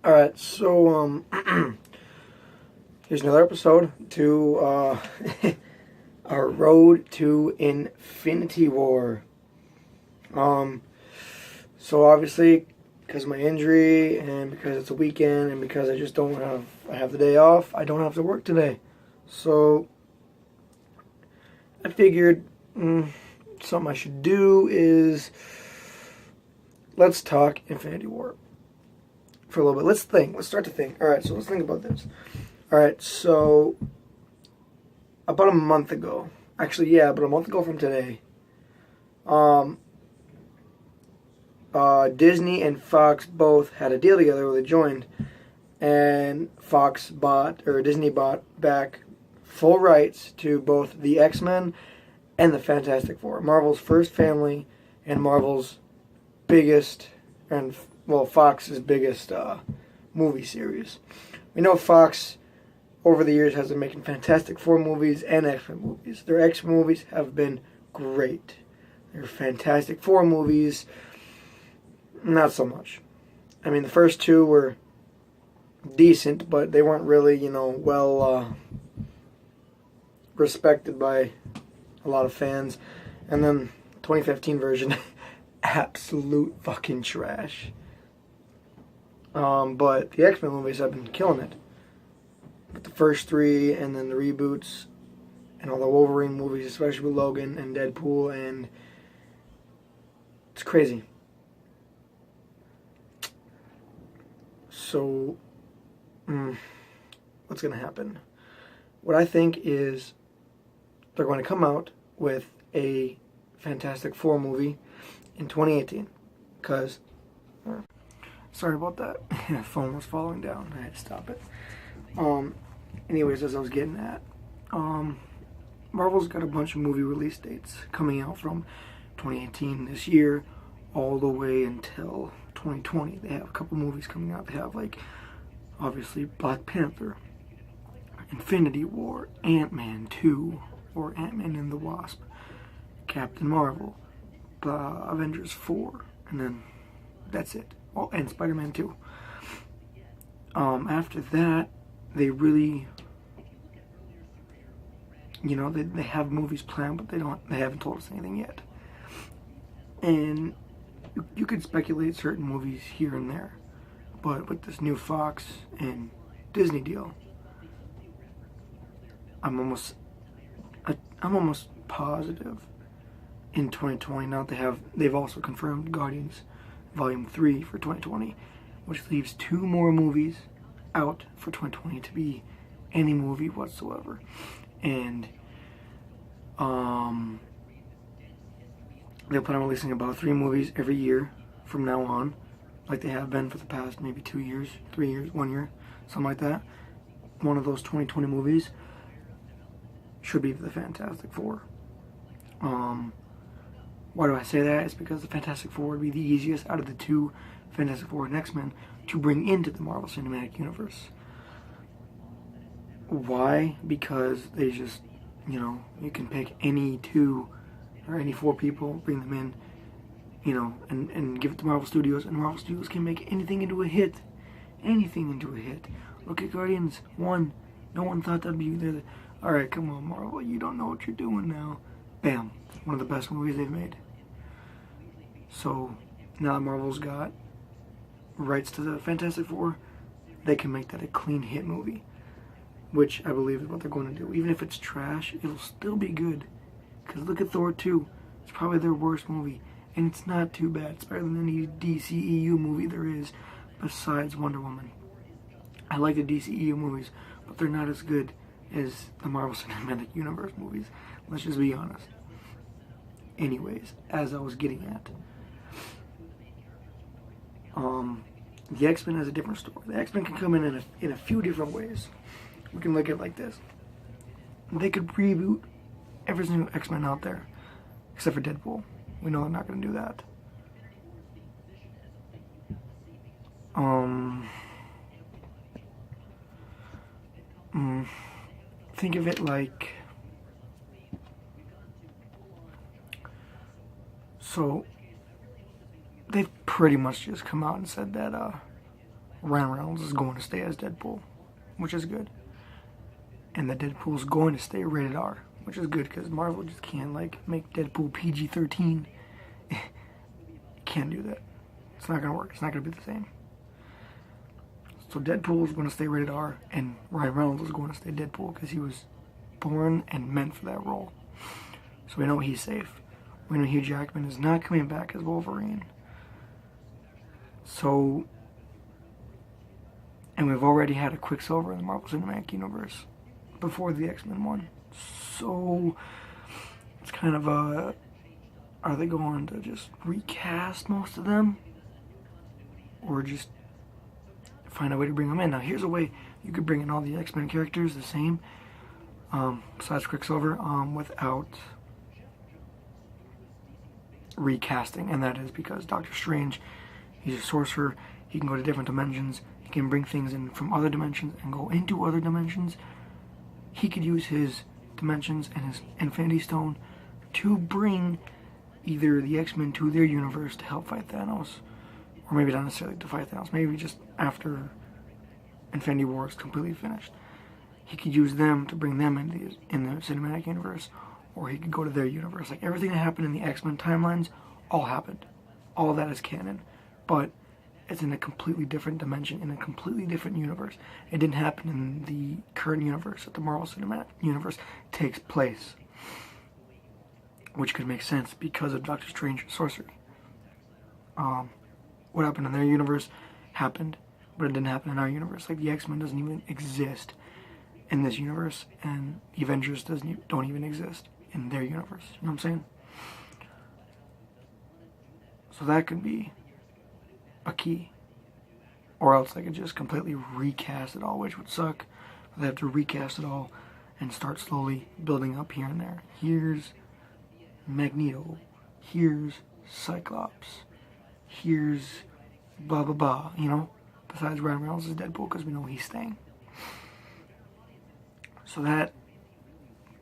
Alright, so, here's another episode to, our road to Infinity War. So obviously, because of my injury, and because it's a weekend, and because I have the day off, I don't have to work today. So, I figured, something I should do is, let's talk Infinity War. For a little bit. Let's start to think. Alright, so let's think about this. Alright, so about a month ago, about a month ago from today, Disney and Fox both had a deal together where they joined, and Disney bought back full rights to both the X-Men and the Fantastic Four, Marvel's first family and Marvel's biggest Fox's biggest movie series. We know Fox, over the years, has been making Fantastic Four movies and X-Men movies. Their X-Men movies have been great. Their Fantastic Four movies, not so much. I mean, the first two were decent, but they weren't really, well respected by a lot of fans. And then 2015 version, absolute fucking trash. But the X-Men movies have been killing it. But the first three, and then the reboots, and all the Wolverine movies, especially with Logan and Deadpool, and it's crazy. So, what's going to happen? What I think is they're going to come out with a Fantastic Four movie in 2018. Because... sorry about that. My phone was falling down. I had to stop it. Anyways, as I was getting at, Marvel's got a bunch of movie release dates coming out from 2018 this year all the way until 2020. They have a couple movies coming out. They have, obviously, Black Panther, Infinity War, Ant-Man 2, or Ant-Man and the Wasp, Captain Marvel, Avengers 4, and then that's it. Oh, and Spider-Man 2. After that, they really, they have movies planned, but they haven't told us anything yet. And you could speculate certain movies here and there, but with this new Fox and Disney deal, I'm almost positive in 2020. Now they've also confirmed Guardians Volume 3 for 2020, which leaves 2 more movies out for 2020 to be any movie whatsoever. And they'll plan on releasing about 3 movies every year from now on, like they have been for the past maybe 2 years, 3 years, 1 year, something like that. One of those 2020 movies should be the Fantastic Four. Why do I say that? It's because the Fantastic Four would be the easiest out of the 2 Fantastic Four and X-Men to bring into the Marvel Cinematic Universe. Why? Because they just, you can pick any 2 or any 4 people, bring them in, and give it to Marvel Studios, and Marvel Studios can make anything into a hit. Anything into a hit. Look at Guardians 1. No one thought that'd be there. Alright, come on, Marvel, you don't know what you're doing now. Bam. One of the best movies they've made. So, now that Marvel's got rights to the Fantastic Four, they can make that a clean hit movie. Which I believe is what they're going to do. Even if it's trash, it'll still be good. Because look at Thor 2. It's probably their worst movie. And it's not too bad. It's better than any DCEU movie there is besides Wonder Woman. I like the DCEU movies, but they're not as good as the Marvel Cinematic Universe movies. Let's just be honest. Anyways, as I was getting at, the X-Men has a different story. The X-Men can come in a few different ways. We can look at it like this. They could reboot every single X-Men out there, except for Deadpool. We know they're not going to do that. Think of it like... So, they've pretty much just come out and said that Ryan Reynolds is going to stay as Deadpool, which is good. And that Deadpool's going to stay rated R, which is good because Marvel just can't like make Deadpool PG-13. Can't do that. It's not gonna work. It's not gonna be the same. So Deadpool is going to stay rated R, and Ryan Reynolds is going to stay Deadpool because he was born and meant for that role. So we know he's safe. We know Hugh Jackman is not coming back as Wolverine. So, and we've already had a Quicksilver in the Marvel Cinematic Universe before the X-Men one. So, it's kind of a, are they going to just recast most of them? Or just find a way to bring them in? Now, here's a way you could bring in all the X-Men characters the same, besides Quicksilver, without recasting, and that is because Doctor Strange, he's a sorcerer. He can go to different dimensions. He can bring things in from other dimensions and go into other dimensions. He could use his dimensions and his Infinity Stone to bring either the X-Men to their universe to help fight Thanos, or maybe not necessarily to fight Thanos, maybe just after Infinity War is completely finished. He could use them to bring them in the cinematic universe, or he could go to their universe. Like, everything that happened in the X-Men timelines, all happened. All of that is canon. But it's in a completely different dimension, in a completely different universe. It didn't happen in the current universe that the Marvel Cinematic Universe takes place. Which could make sense because of Doctor Strange's sorcery. What happened in their universe happened, but it didn't happen in our universe. Like, the X-Men doesn't even exist in this universe, and the Avengers don't even exist in their universe. You know what I'm saying? So that could be a key. Or else they could just completely recast it all, which would suck. But they have to recast it all and start slowly building up here and there. Here's Magneto. Here's Cyclops. Here's blah blah blah, you know? Besides Ryan Reynolds is Deadpool, because we know he's staying. So that,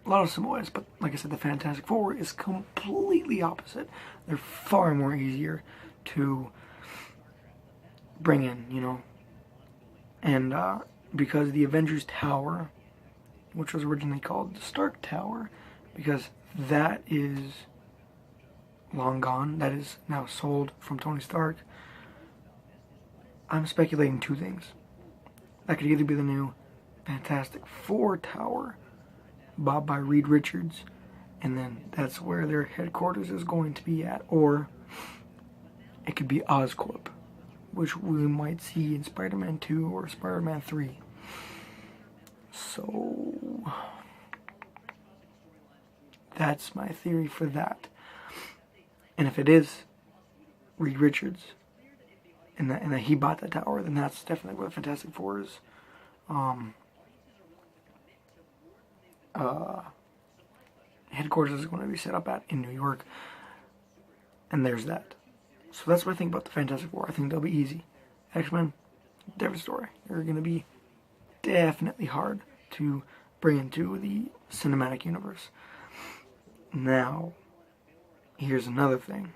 a lot of similarities, but like I said, the Fantastic Four is completely opposite. They're far more easier to bring in, you know? And because the Avengers Tower, which was originally called the Stark Tower, because that is long gone, that is now sold from Tony Stark, I'm speculating two things. That could either be the new Fantastic Four Tower, bought by Reed Richards, and then that's where their headquarters is going to be at, or it could be Oscorp, which we might see in Spider-Man 2 or Spider-Man 3. So that's my theory for that. And if it is Reed Richards, and that he bought that tower, then that's definitely where the Fantastic Four's headquarters is going to be set up at in New York. And there's that. So that's what I think about the Fantastic Four. I think they'll be easy. X-Men, different story. They're going to be definitely hard to bring into the cinematic universe. Now, here's another thing.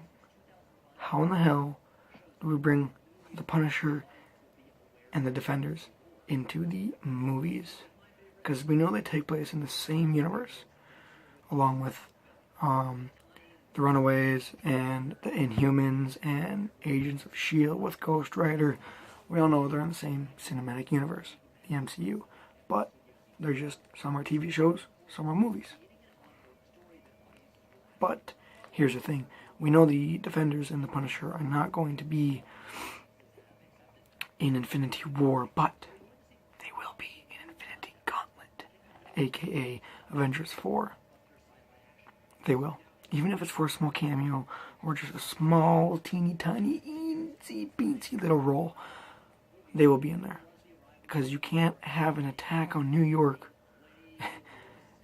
How in the hell do we bring the Punisher and the Defenders into the movies? Because we know they take place in the same universe, along with the Runaways and the Inhumans and Agents of S.H.I.E.L.D. with Ghost Rider. We all know they're in the same cinematic universe, the MCU. But they're just, some are TV shows, some are movies. But here's the thing. We know the Defenders and the Punisher are not going to be in Infinity War, but they will be in Infinity Gauntlet, aka Avengers 4. They will. Even if it's for a small cameo, or just a small, teeny tiny, eensy beensy little role, they will be in there. Because you can't have an attack on New York,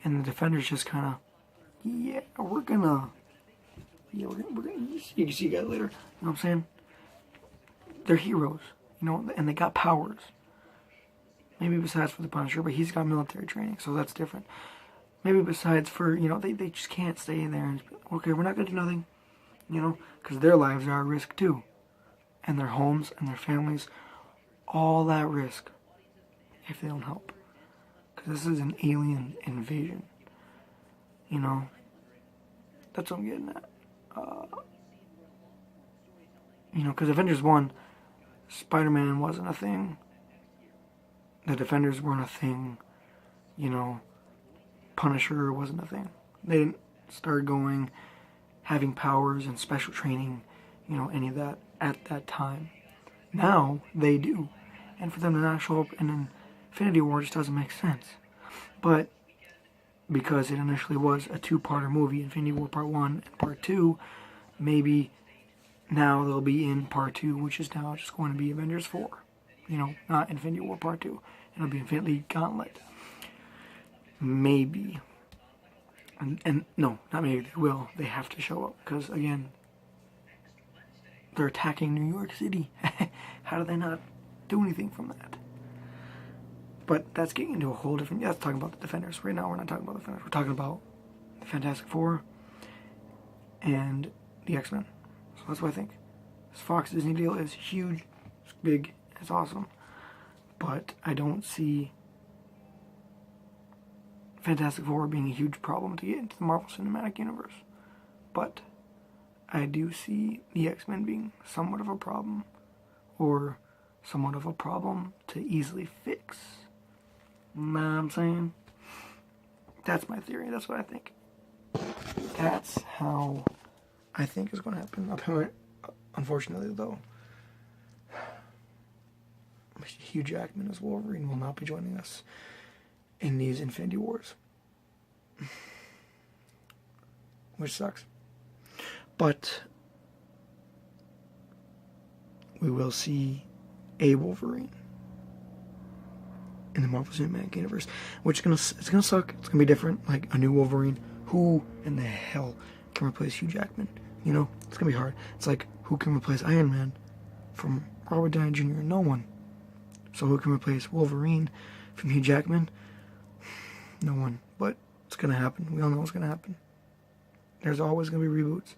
and the Defenders just kind of, yeah, we're gonna, you can see you guys later, you know what I'm saying? They're heroes, you know, and they got powers. Maybe besides for the Punisher, but he's got military training, so that's different. Maybe besides for, you know, they just can't stay in there and, okay, we're not going to do nothing, you know, because their lives are at risk too. And their homes and their families all that risk if they don't help. Because this is an alien invasion. You know? That's what I'm getting at. You know, because Avengers 1, Spider-Man wasn't a thing. The Defenders weren't a thing. You know, Punisher wasn't a thing. They didn't start going, having powers and special training, you know, any of that at that time. Now, they do. And for them to not show up in Infinity War just doesn't make sense. But, because it initially was a two-parter movie, Infinity War Part 1 and Part 2, maybe now they'll be in Part 2, which is now just going to be Avengers 4. You know, not Infinity War Part 2. It'll be Infinity Gauntlet. Maybe. And no, not maybe, they will. They have to show up. Because, again, they're attacking New York City. How do they not do anything from that? But that's getting into a whole different... Yeah, let's talk about the Defenders. Right now, we're not talking about the Defenders. We're talking about the Fantastic Four and the X-Men. So that's what I think. This Fox Disney deal is huge. It's big. It's awesome. But I don't see Fantastic Four being a huge problem to get into the Marvel Cinematic Universe. But I do see the X-Men being somewhat of a problem, or somewhat of a problem to easily fix. Know what I'm saying? That's my theory. That's what I think. That's how I think is going to happen. Unfortunately, though, Hugh Jackman as Wolverine will not be joining us in these Infinity Wars. Which sucks. But we will see a Wolverine in the Marvel Cinematic Universe, which it's gonna suck. It's gonna be different, like a new Wolverine. Who in the hell can replace Hugh Jackman? You know, it's gonna be hard. It's like, who can replace Iron Man from Robert Downey Jr.? No one. So who can replace Wolverine from Hugh Jackman? No one. But it's gonna happen. We all know it's gonna happen. There's always gonna be reboots.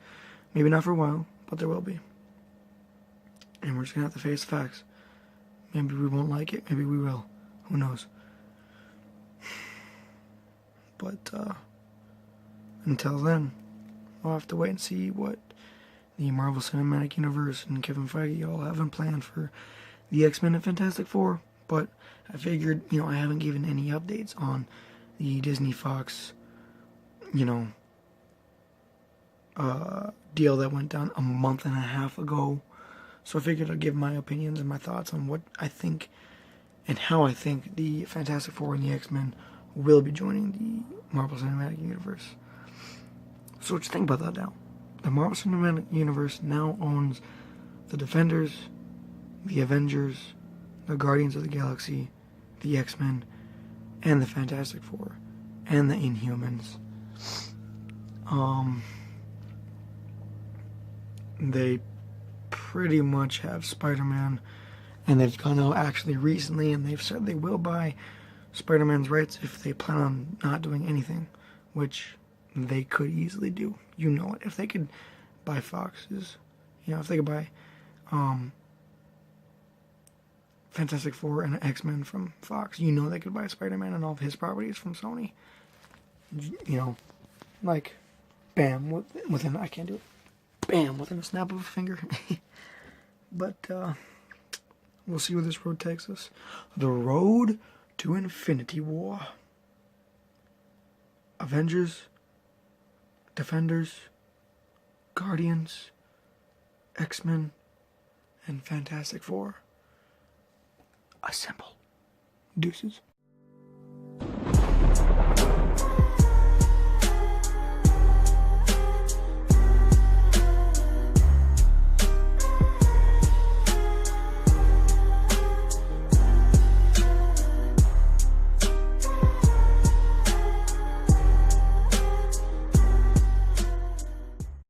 Maybe not for a while, but there will be. And we're just gonna have to face the facts. Maybe we won't like it. Maybe we will. Who knows? But until then, we'll have to wait and see what the Marvel Cinematic Universe and Kevin Feige all have in plan for the X-Men and Fantastic Four. But I figured, you know, I haven't given any updates on the Disney Fox, you know, deal that went down a month and a half ago. So I figured I'd give my opinions and my thoughts on what I think and how I think the Fantastic Four and the X-Men will be joining the Marvel Cinematic Universe. So what you think about that now? The Marvel Cinematic Universe now owns the Defenders, the Avengers, the Guardians of the Galaxy, the X-Men, and the Fantastic Four, and the Inhumans. They pretty much have Spider-Man, and they've gone out actually recently, and they've said they will buy Spider-Man's rights if they plan on not doing anything, which they could easily do. You know it. If they could buy Fox's, you know, if they could buy Fantastic Four and X-Men from Fox, you know they could buy Spider-Man and all of his properties from Sony. You know, like, bam, within, I can't do it. Bam, within a snap of a finger. But, we'll see where this road takes us. The road to Infinity War. Avengers, Defenders, Guardians, X-Men, and Fantastic Four. Assemble. Deuces.